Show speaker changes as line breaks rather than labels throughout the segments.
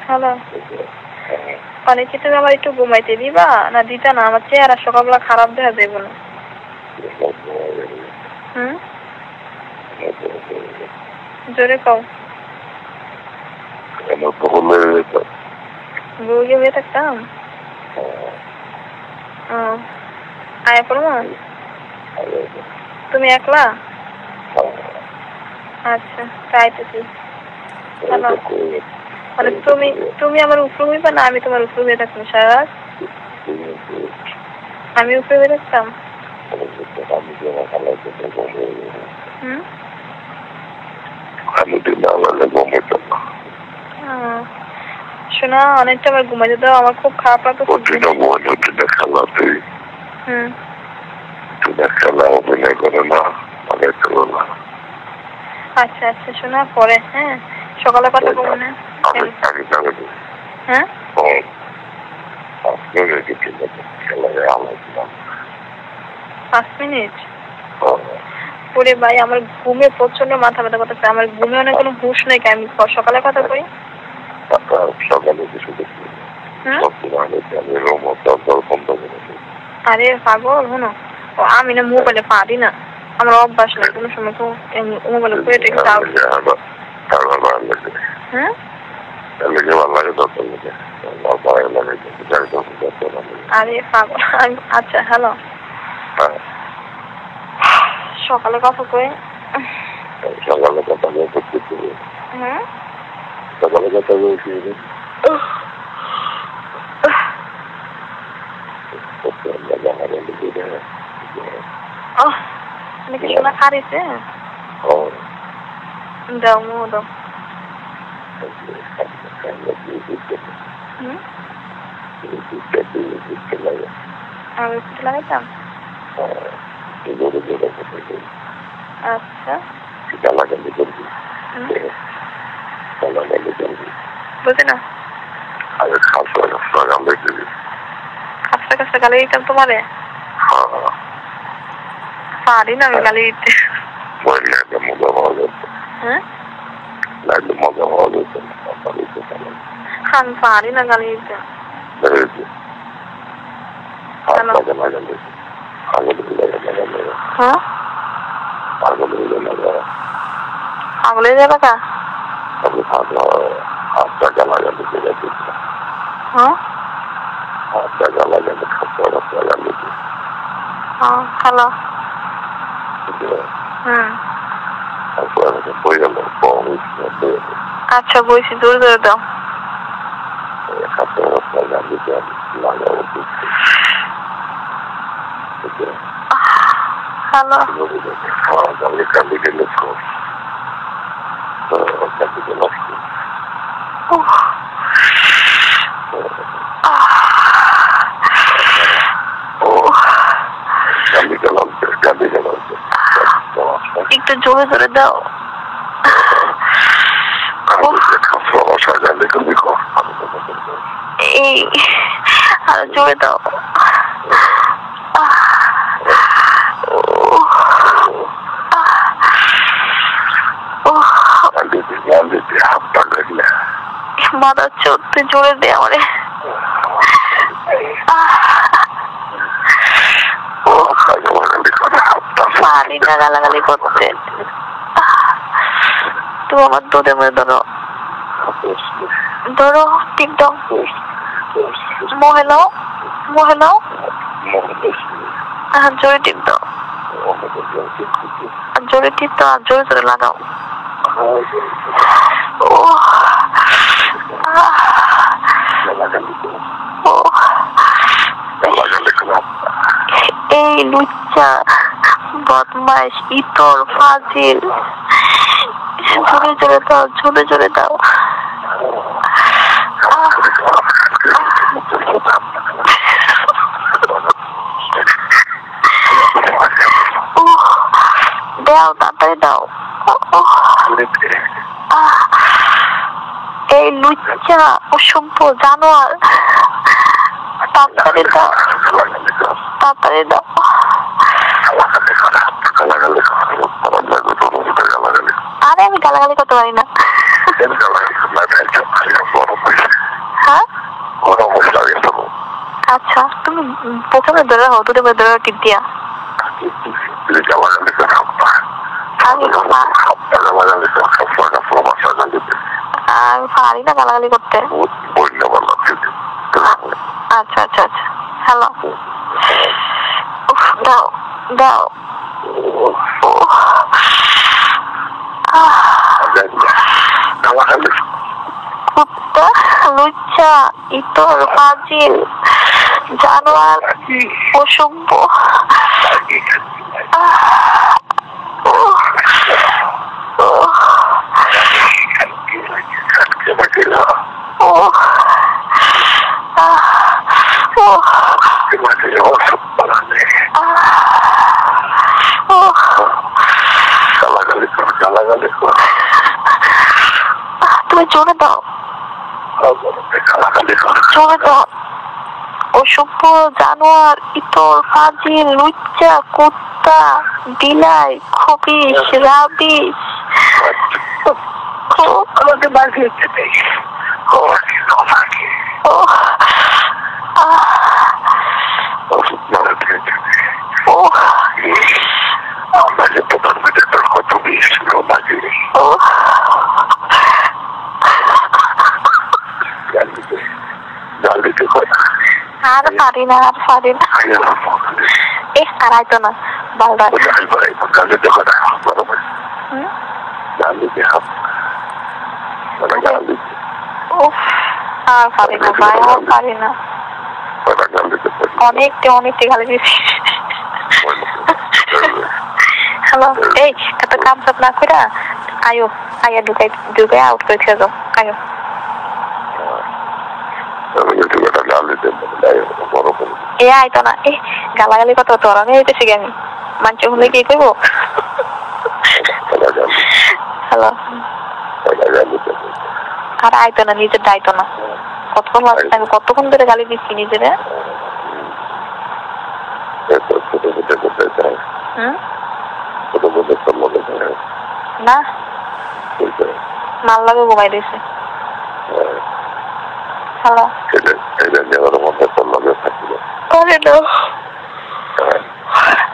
Hello, মানে কি তুমি আমার একটু ঘুমাইতে দিবা না দিতা না? আমার চেহারা সকালবেলা খারাপ দেখা যাবে না। জোরে কও। বউকে হয়ে থাকতাম। আয়া পড়বো। তুমি একলা? আচ্ছা, তাইতেছি। হ্যালো, মানে তুমি আমার উপরে হইবা না আমি তোমার উপরে হয়ে থাকবো সারা? আমি উপরে হয়ে থাকতাম। শোনা, অনেকটা আমার ঘুমাইতে দাও, আমার খুব খারাপ লাগতো। আচ্ছা আচ্ছা, শোনা পরে। হ্যাঁ, সকালে কথা বলবো না। হ্যাঁ, 5 মিনিট। ওরে ভাই, আমার ঘুমে প্রচন্ড মাথা ব্যথা করতেছে। আমার ঘুমে অনেক কোনো হুশ নেই। আমি সকালে কথা কই। আরে পাগল, শোনো, আমি না মোবাইলে পারি না, আমার অভ্যাস নেই কোনো সময়। তো মোবাইলে করে টেকে যাও। হ্যাঁ, আরে পাগল। আচ্ছা, হ্যালো, সকালে কথা কই। সকালে কথা বলছি। সকালে কথা বলছি। নাকি শোনা খারিছে? দাও মো দাও। আমি লাগাইতাম। আচ্ছা, বুঝি না। কাছটা কাছটা গালি দিতাম তোমারে? পারি না আমি গালি দিতে। হ্যাঁ, আমি পারি না গালি দিতে। হ্যাঁ, পাগলে যাবে কা? হ্যাঁ, হ্যালো। আচ্ছা, বলছি জোরে জোরে দাও। হ্যালো, একটু জোরে জোরে দাও। এই আরো জোরে দাও। মাথা চোদ্দ জোরে দে আমারে। পারি না গালাগালি করতে। তুমি আমার দুধে মধ্যে ধরো ধরো, টিপ দাও। মহেলাও মহেলাও, জোরে টিপ দাও। জোরে টিপ দাও আর জোরে জোরে লাগাও। এই লুচ্চা বদমাইশ ইতর ফাজিল, জোরে জোরে দাও, জোরে জোরে দাও। দাও, তাড়াতাড়ি দাও। এই লুচ্চা অসভ্য জানোয়ার, তাড়াতাড়ি দাও, তাড়াতাড়ি দাও। আরে আমি গালাগালি করতে পারি না। আচ্ছা তুমি প্রথমে ধরে রাখো, দুটো ধরে রাখো টিপ দিয়া। আমি পারি না গালাগালি করতে। আচ্ছা আচ্ছা আচ্ছা হ্যালো দাও দাও কুত্তা লুচ্চা ইতর ফাজিল জানোয়ার অসভ্য তুমি জোরে দাও জোরে দাও অসভ্য জানোয়ার ইতর ফাজিল লুচ্চা কুত্তা বিলাই খবিশ রাবিশ আমাকে বাঁচিয়ে আর পারি না আর পারি না আর আইতো না বারবার আর পারি না ভাই আর পারি না অনেকটা গালি দিচ্ছি হ্যালো এই এত কাম সাপ না করে আয়ো আয়া ঢুকাই আউট করে খেয়ে যাও আয়ো এ আইতো না এ গালাগালি কত তোর আমি হইতেছি আমি মাঞ্চ হলে কি করবো হ্যালো আর আইতো না নিজের দায়িত্ব না কতক্ষণ ধরে গালি দিচ্ছি নিজেরে না মাল লাগে ঘুমাই দিয়েছে হ্যালো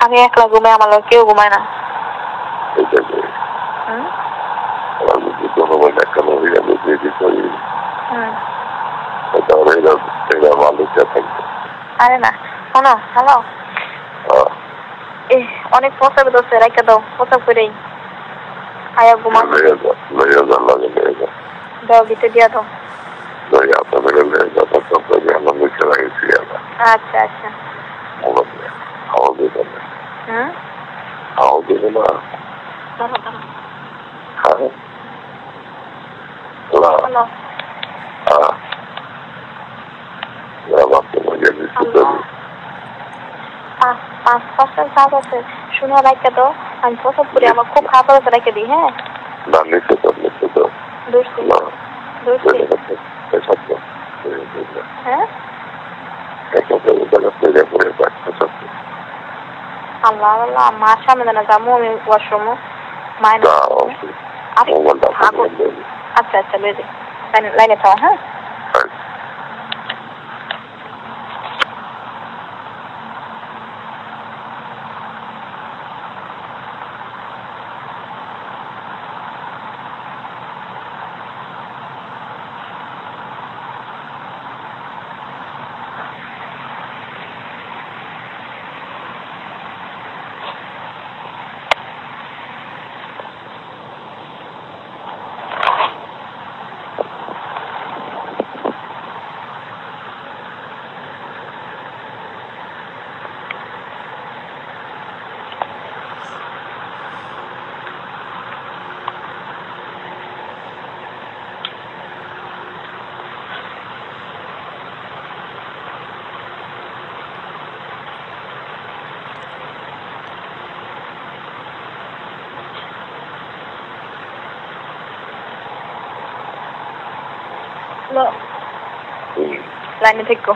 আমি একলা ঘুমাই আমার লোক কেউ ঘুমায় না আরে না শোনো হ্যালো অনেক প্রসাব দোষে রাখা দাও প্রসাব করেই আয়া ঘুমা দাও দিতে দিয়া দাও আচ্ছা আচ্ছা পাঁচটা কাজ আছে শুনে রাখা দাও আমি প্রসাব করি আমার খুব খারাপ আছে রেখে দিই হ্যাঁ হ্যাঁ আল্লাহ আল্লাহ মার সামনে না যাবো আমি ওয়াশরুম মায়ের আচ্ছা আচ্ছা বেজে লাইনে থাও হ্যাঁ লাইনে থেকো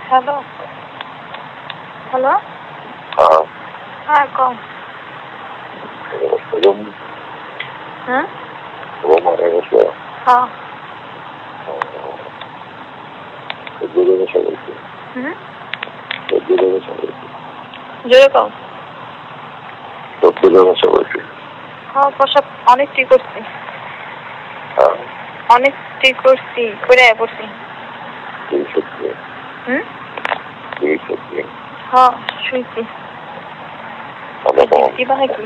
হ্যালো হ্যালো হ্যাঁ কম হ্যাঁ হ্যাঁ জোরে কম হ্যাঁ প্রসাব অনেক ঠিক করছি অনেক ঠিক করছি করে পড়ছি হ্যাঁ শুনছি দিবা নাকি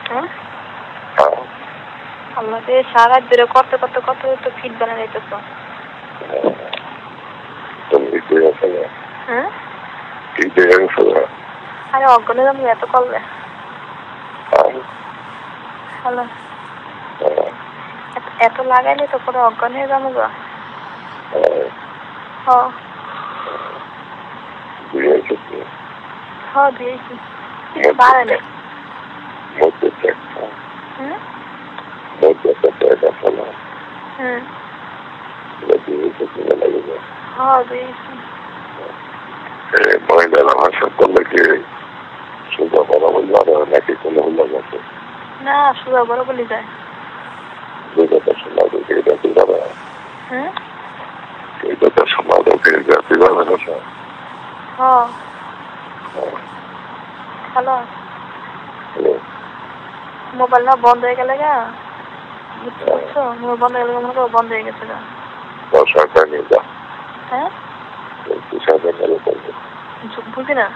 হ্যাঁ আমাদের সারা ধরে কত কত কত তো ফিট বানা যাইতেছ হ্যাঁ আরে অজ্ঞানে যাবো এত করবে হ্যালো এত লাগাইলে তো পরে অজ্ঞান হয়ে যাবো গা হ্যাঁ দিয়েছি কিছু বাড়ে নেই না সুদা বড় বলি যায় হ্যালো মোবাইল না বন্ধ হয়ে গেলে গা বুঝতে পারছো মোবাইল বন্ধ হয়ে গেলে মনে করো বন্ধ হয়ে গেছে গা হ্যাঁ বুঝি না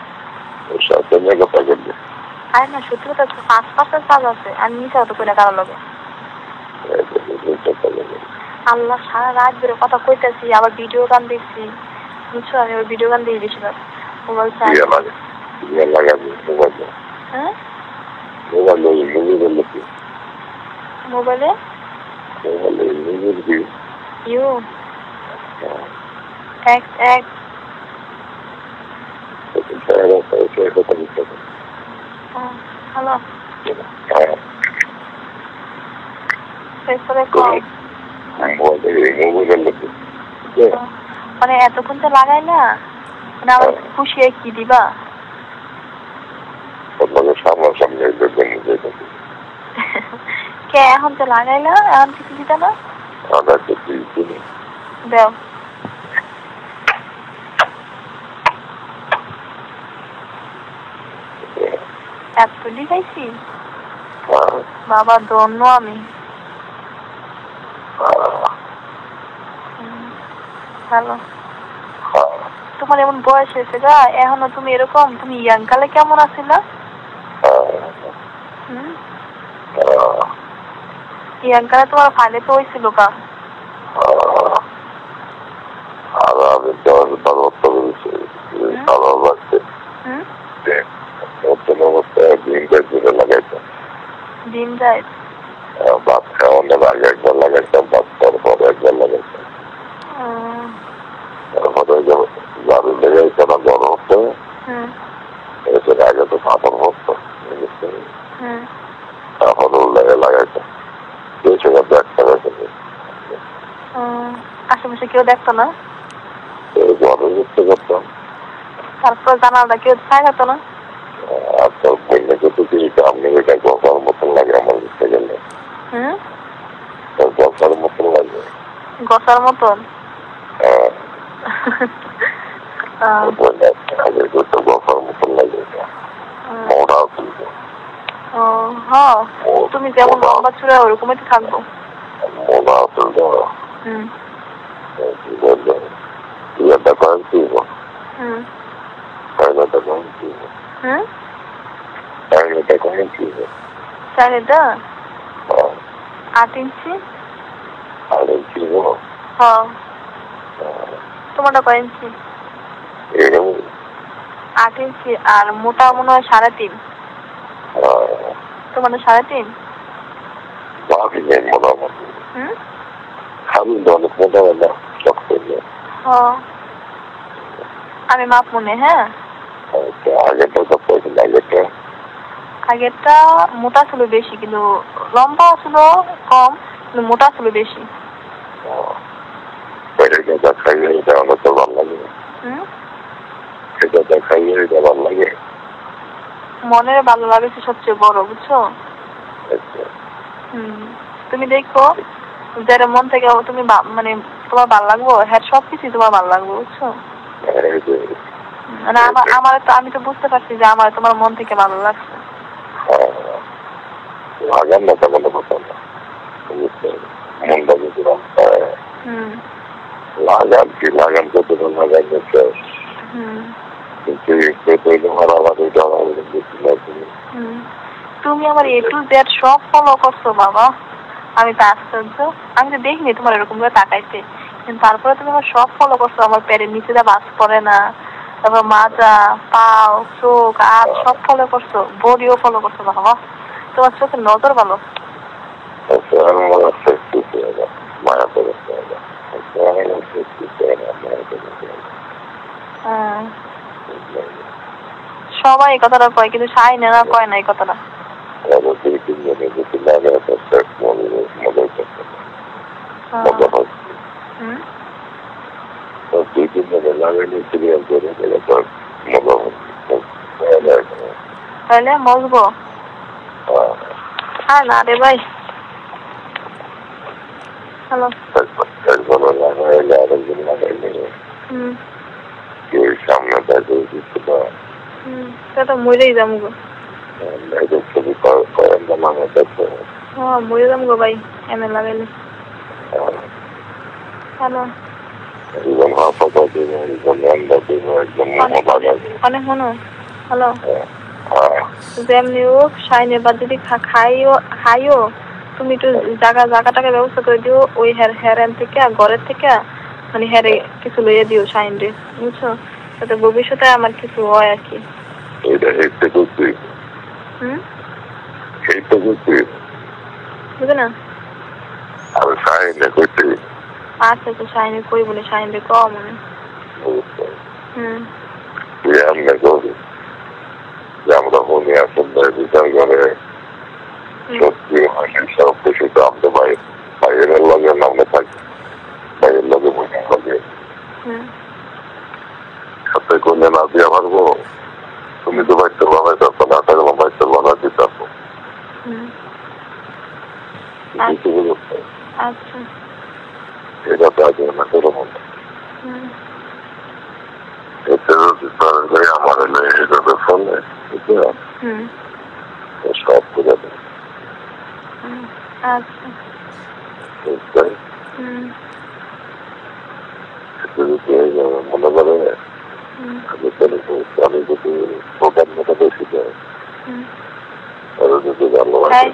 আরে না সত্যি কথা 5% চার্জ আছে আর নিচে অত করে কারো লগে আল্লাহ সারা রাত ধরে কথা কইতেছি আবার ভিডিও গান দেখছি বুঝছো আমি ওই ভিডিও গান দিয়ে বেশিরভাগ মোবাইল চার্জ হ্যাঁ মোবাইলে ইউ এক হ্যালো মানে এতক্ষণ তো লাগাই না মানে আমার খুশি কি দিবা কে এখন তো লাগাইলা এখন কিছু দিতা না দাও এত লিখাইছি বাবা ধন্য আমি ভালো তোমার এমন বয়স হয়েছে গা এখনো তুমি এরকম তুমি ইয়াং কালে কেমন আছিল ইয়াং কালে তোমার ফাইলে তো হয়েছিল গা ডিম যায়
ভাত খাওয়ানোর আগে একবার লাগাইতাম ভাত খাওয়ার পরে একবার লাগাইতাম পরে ঝাড়ু লেগে না গরম হতো এসে আগে তো কাপড় হতো তারপর লেগে লাগাইতো দেখতে পাইতো
আশেপাশে কেউ দেখতো না
গরম দেখতে করতাম
তারপর জানালা কেউ ছাই হতো না
আচ্ছা বললে কিন্তু কিছু আপনি এটা গপার মতন লাগে আমার দেখতে গেলে গপার মতন লাগে
গসার মতন
গপার মতন লাগে মোটা
হ্যাঁ তুমি যেমন লম্বা চূড়া ওরকমই তো থাকবো
মোটা আসল কি বললো ইয়েটা করেন কি চাহিদাটা করেন কি চাহিদাটা করেন কি
চাহিদা 8 ইঞ্চি
8 ইঞ্চি
হ্যাঁ তোমারটা কয় ইঞ্চি
এরকম
8 ইঞ্চি আর মোটা মনে হয় 3.5 তোমাদের 3.5
ভাবি নেই মোটামুটি আমি অনেক মোটা মোটা শক্ত
আমি মাপ মনে হ্যাঁ
আগেরটা তো পয়সা
আগেরটা মোটা ছিল বেশি কিন্তু লম্বা ছিল কম কিন্তু মোটা ছিল বেশি
খাইয়ে এটা অনেক তো ভালো লাগে এটা খাইয়ে এটা ভালো লাগে
মনের ভালো লাগেছে সবচেয়ে বড় বুঝছো তুমি দেখো যারা মন থেকে তুমি মানে তোমার ভালো লাগবো হ্যাঁ সবকিছু তোমার ভালো লাগবে বুঝছো মানে আমার তো আমি তো বুঝতে পারছি যে আমার তোমার মন থেকে ভালো লাগছে
লাগান না তেমন কথা না মনটা যদি লাগান কি লাগান কত লাগান
তুমি আমার A to Z সব ফলো করছো বাবা আমি তো আশ্চর্য আমি তো দেখিনি তোমার এরকম করে তাকাইতে কিন্তু তারপরে তুমি আমার সব ফলো করছো আমার পেটের নিচে যা বাস পড়ে না তারপর মাজা পাও চোখ আর সব ফলো করছো বডিও ফলো করছো বাবা তোমার চোখের নজর ভালো সবাই এই কথাটা কয় কিন্তু শাইনে না কয় না এই কথাটা তাহলে মজবো হ্যাঁ না রে ভাই হ্যালো
সামনে
তো মরেই যাবো গো হ্যাঁ মরে যাবো গো ভাই এনে লাগাইলে হ্যালো অনেক শোনো হ্যালো যেমনি হোক শাইনের বাদ যদি খাইও তুমি একটু জায়গাটাকে ব্যবস্থা করে দিও ওই হেরেন থেকে ঘরের থেকে মানে হেরে কিছু লইয়ে দিও শাইন রে বুঝছো যাতে ভবিষ্যতে আমার কিছু হয় আর কি বুঝে না আচ্ছা তো শাইনে কই বলে শাইন রে কম
আমরা মনে আসেন বিচার করে সত্যি হয় সব কিছু তো আমরা বাইরের লগে নামে থাকি বাইরের লগে মনে লাগে সাথে করলে না দিয়ে পারবো তুমি তো বাইতে বানাই থাকো না থাকলে বাইতে বানাই দিতে পারবো এটা তো আগে না করো মনে আমার এটাতে ফলে সব করে দেয় মনে করে আমি যদি প্রধান মতো বেশি দেয় যদি ভালোবাসে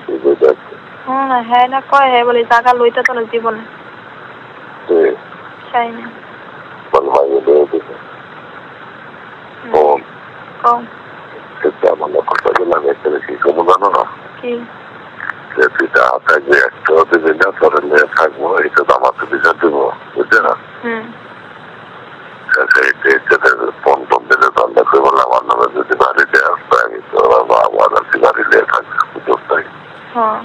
হ্যাঁ না কয় হ্যাঁ বলে টাকা লইতে তো না জীবনে
মাইয়ে দিয়ে দিবে আমার কথা লাগাইতে বেশি কমো জানো না থাকবে একটা দিবি না তোর নিয়ে থাকবো এটা তো আমার তো বিচার দিব বুঝছে না বাড়িতে আসতে আমি তো আমার আছে বাড়িতে থাকি বুঝতে
হ্যাঁ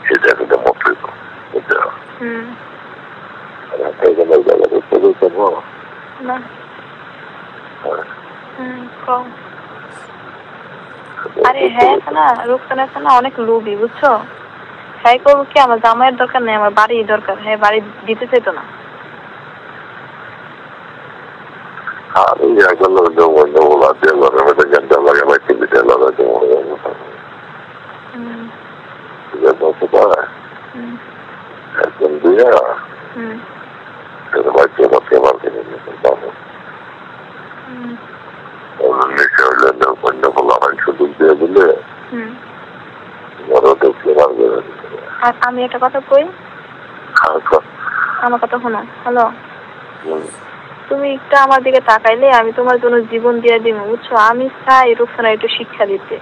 সেটা কিন্তু মোটে বুঝতে
না কম আরে হ্যাঁ না রুকসানা আছে না অনেক লোভী বুঝছো হ্যাঁ করবো কি আমার জামাইয়ের দরকার নেই আমার বাড়ি দরকার হ্যাঁ বাড়ি দিতে চাইতো না
আরে এখন অন্য বলা দিয়ে ঘরের মধ্যে ঘন্টা লাগে না টিভিতে লাগাতে একজন দিয়া বাচ্চা বাচ্চা মার্কে পাবো নিচে হইলে অন্য বলা হয় সুযোগ দিয়ে দিলে
আর আমি একটা কথা কই আমার কথা শোনো হ্যালো তুমি একটু আমার দিকে তাকাইলে আমি তোমার জন্য জীবন দিয়ে দিব বুঝছো আমি চাই রুকসানা একটু শিক্ষা দিতে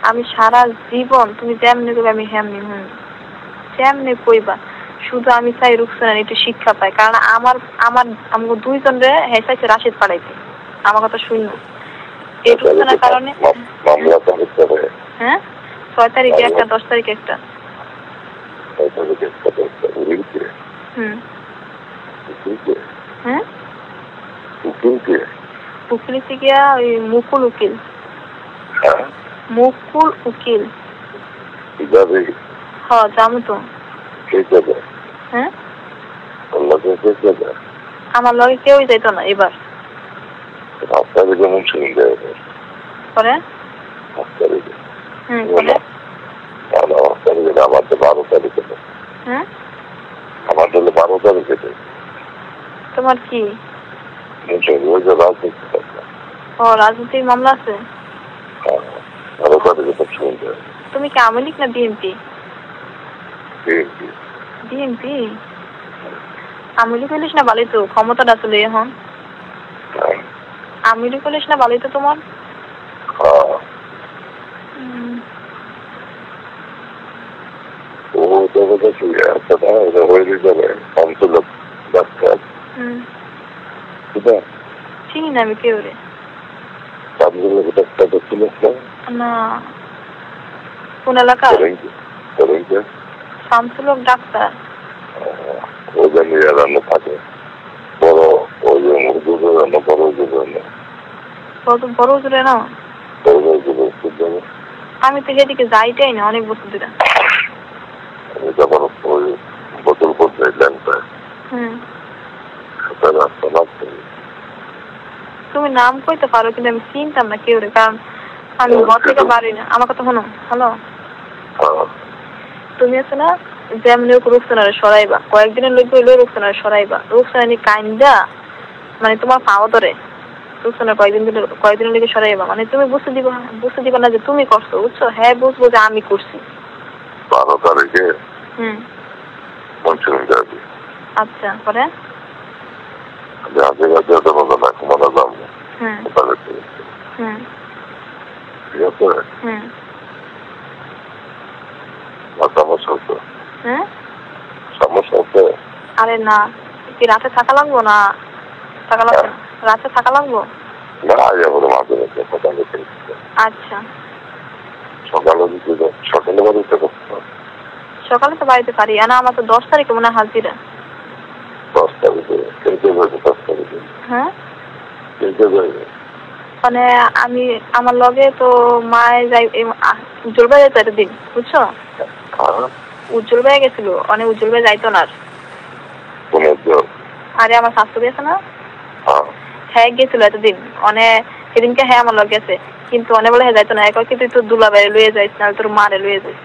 আমি সারা জীবন তুমি যেমনি করবে আমি হেমনি যেমনি কইবা শুধু আমি চাই রুকসানা একটু শিক্ষা পাই কারণ আমার দুইজনরে হেসাইছে রাশিদ পাড়াইতে আমার কথা শুনলো এই রুকসানার কারণে হ্যাঁ 6 তারিখে একটা 10 তারিখে একটা উকিল থেকে ওই মুকুল উকিল হ্যাঁ জানো তো হ্যাঁ আমার লগে কেউই যাইতো না এবার পরে
আমার তো 12 তারিখে আমার জন্য 12 তারিখে
তোমার কি ও রাজনীতির মামলা আছে তুমি কি আওয়ামী লীগ না বিএনপি আওয়ামী লীগ হলিস না ভালোই তো ক্ষমতাটা আসলে এখন আওয়ামী লীগ হলিস না ভালোই তো তোমার চিনি না আমি কেউ রে না কোন এলাকা শামসুলক ডাক্তার বড় জোরে না আমি তো সেদিকে যাইটাই না অনেক বছর ধরে
বোতল করতে
তুমি নাম কইতে পারো কিন্তু আমি চিনতাম না কেউ রে কারণ আমি ঘর থেকে বাড়ি না আমার কথা শোনো হ্যালো তুমি আছে না যেমনি রুকসানারে সরাইবা কয়েকদিনের লোক হইলো রুকসানারে সরাইবা রুকসানা কাইন্দা মানে তোমার পাওয়া ধরে রুকসানা কয়েকদিনের লোকে সরাইবা মানে তুমি বুঝতে দিবা না যে তুমি করছো বুঝছো হ্যাঁ বুঝবো যে আমি করছি
12 তারিখে
আচ্ছা পরে আরে না কি রাতে থাকা লাগবো না রাতে থাকা লাগবো আচ্ছা সকালে তো বাড়িতে পারি না আমার তো 10 তারিখে মনে হয় হাজিরা
10 তারিখে
হ্যাঁ মানে আমি আমার লগে তো মায়ে যাই উজ্জ্বল ভাই যাইতো এতদিন বুঝছো উজ্জ্বল ভাই গেছিল অনেক উজ্জ্বল ভাই যাইতো না আরে আমার শাশুড়ি আছে না হ্যাঁ গেছিল এতদিন অনেক সেদিনকে হ্যাঁ আমার লগে গেছে কিন্তু অনেক বলে হ্যাঁ যাইতো না একবার তুই তোর দুলা বাইরে লুয়ে যাইস না তোর মারে লুয়ে যাইস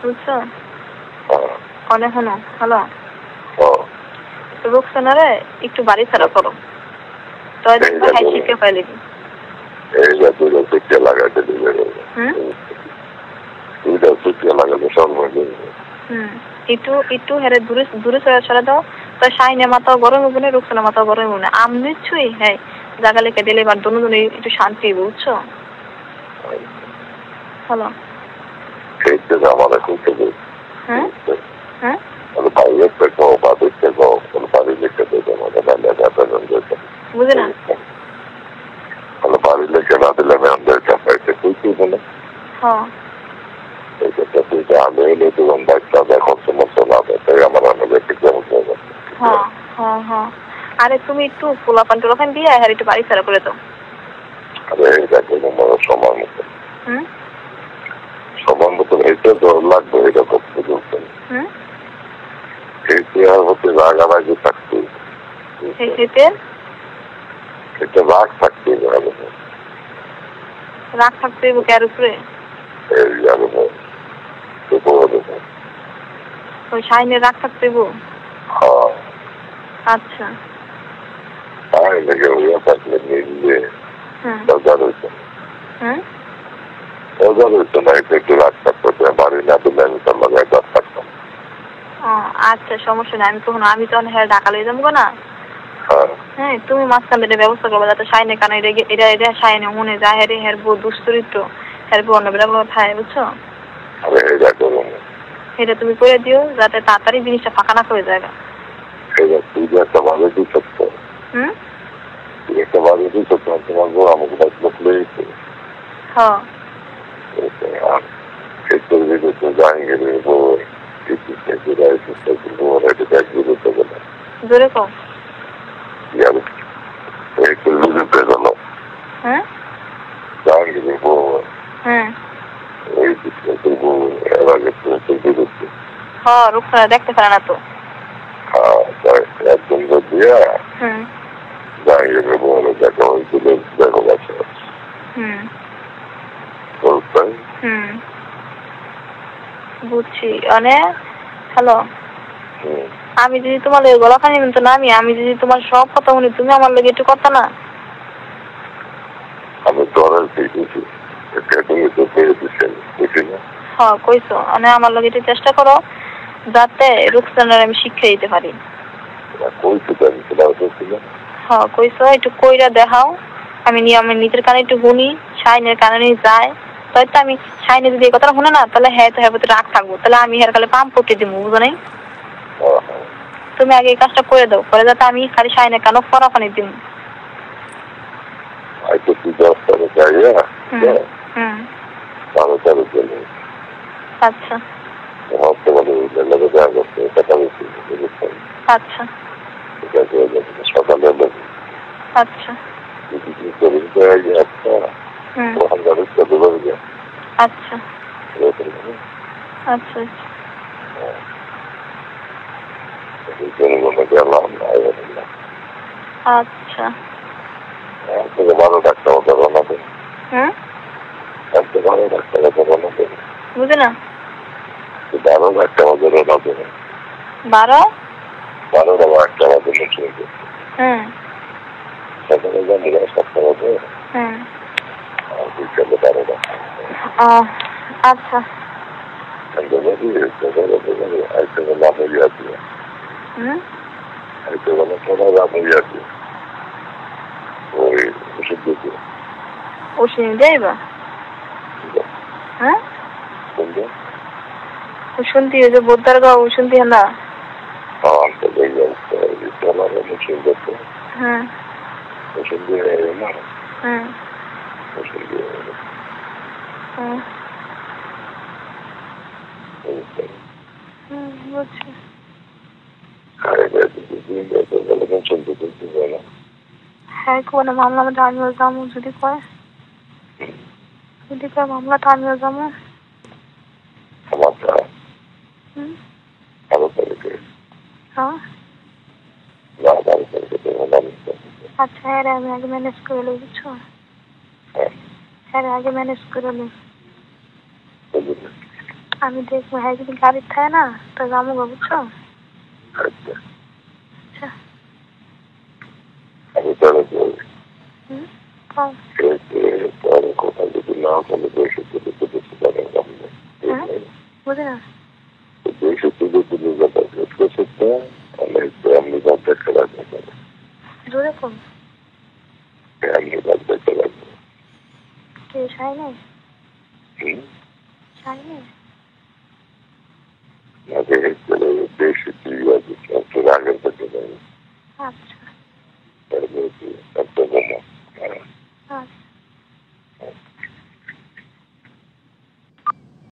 বুঝছো অনেক হলো হ্যালো রুকসানারে একটু বাড়ি ছাড়া করো তাই দেখো হ্যাঁ শিখে পাইলি একটু হেরে দূরে সরে দাও তো শাইনে মাথাও গরম হবে না রুকসানা মাথাও গরম হবে না আমি নিশ্চয়ই হ্যাঁ জায়গা লেখা দিলে এবার দুজনে একটু শান্তি বুঝছো হ্যালো হ্যাঁ হ্যাঁ বুঝে না
তুই বলে
হ্যাঁ
এই কথা তুই আমি হলে তখন বাচ্চা দেখো সমস্যা না তাই আমার অনেক একটু কেমন যাবে।
হ্যাঁ হ্যাঁ হ্যাঁ আরে তুমি একটু পোলাপান টোলাপান দিয়ে আর একটু বাড়ি ছাড়া করে দাও।
আরে এটা কোনো সময় মতো
হুম
সময় মতো এইটা তো লাগবে এটা করতে চলছেন
হুম
এইতে আর হতে রাগারাগি থাকতে
সেতে
এটা রাগ থাকতে হবে
রাগ থাকতে হইব কার উপরে?
এই যাবে তো বলে দেবো
ওই শাইনে রাগ থাকতে হইব?
হ্যাঁ
আচ্ছা
তাই লেগে ওইয়া থাকলে নিজে দরকার হয়েছে দরকার হয়েছে না এটা একটু রাগ থাকতে বাড়ি না দিলে আমি তার লাগাই রাগ থাকতাম।
আচ্ছা সমস্যা নেই, আমি তখন হ্যাঁ ঢাকা লয়ে যাবো না।
হ্যাঁ
হ্যাঁ তুমি মাঝখান থেকে ব্যবস্থা করবো যাতে শাইনে কানে এটা শাইনে মনে যায় হ্যাঁ হ্যাঁ বউ দুশ্চরিত্র হ্যাঁ বউ অন্য বেলা খায় বুঝছো?
আরে এটা করবো
এটা তুমি করে দিও যাতে তাড়াতাড়ি জিনিসটা ফাঁকা না হয়ে যায়।
তুই যে একটা ভালো দিই সত্য তুই একটা ভালো দিই সত্য তোমার বউ আমাকে বসলে
হ্যাঁ জোরে কম হ্যাঁ হ্যাঁ হ্যাঁ রূপসানা দেখতে পারে না তো
একদম দিয়া জাহাঙ্গীরের বউরে দেখা হয়েছিল দেখো বাচ্চা
বুঝছি অনেক হ্যালো আমি যদি তোমার গলাখানি তো না আমি যদি তোমার সব কথা শুনি তুমি আমার লগে একটু কথা না
আমি ডরার দিয়েছি তুমি তো পেয়ে দিচ্ছেন বুঝি না
হ্যাঁ কইছো মানে আমার লগে একটু চেষ্টা করো যাতে রুকসানার আমি শিক্ষা দিতে পারি। হ্যাঁ কইছো একটু কইরা দেখাও আমি নিজের কানে একটু শুনি শাইনের কানে যায় তাই তো আমি শাইনে যদি এই কথাটা শুনে না তাহলে হ্যাঁ তো হ্যাঁ রাগ থাকবো তাহলে আমি হের কালে পাম্প করতে দিব বুঝো নাই? তুমি আগে এই কাজটা করে দাও করে যাতে আমি খালি শাইনের কানে ফরা পানি দিব। আচ্ছা আচ্ছা
সকালে
আচ্ছা আচ্ছা আচ্ছা আচ্ছা
ভালো ডাক্তার রওনা দেন ভালো ডাক্তার রওনা দেন
বুঝে না
12 একটা আমাদের রওনা দেন
12
একটা আমাদের শুনতে সকালে যান 7টা বাজে আর বিকেলে 12টা
আচ্ছা ওষুধ যাইবা হ্যাঁ ওষুধ দিয়ে যে বোদ্দার গা ওষুধ দিয়ে না হ্যাঁ
ওষুধ দিয়ে না
হ্যাঁ
ওষুধ দিয়ে
বুঝছি হ্যাঁ কোনো মামলা মধ্যে আমিও যাবো যদি কয় মামলাটা আমিও যাবো হ্যাঁ আচ্ছা হ্যাঁ আমি আগে ম্যানেজ করে লো বুঝছো হ্যাঁ আগে ম্যানেজ করে লো আমি দেখবো হ্যাঁ যদি গাড়ির থাকে না তো যাবো গো বুঝছো আচ্ছা বুঝি না জোরে কম কে শাইনে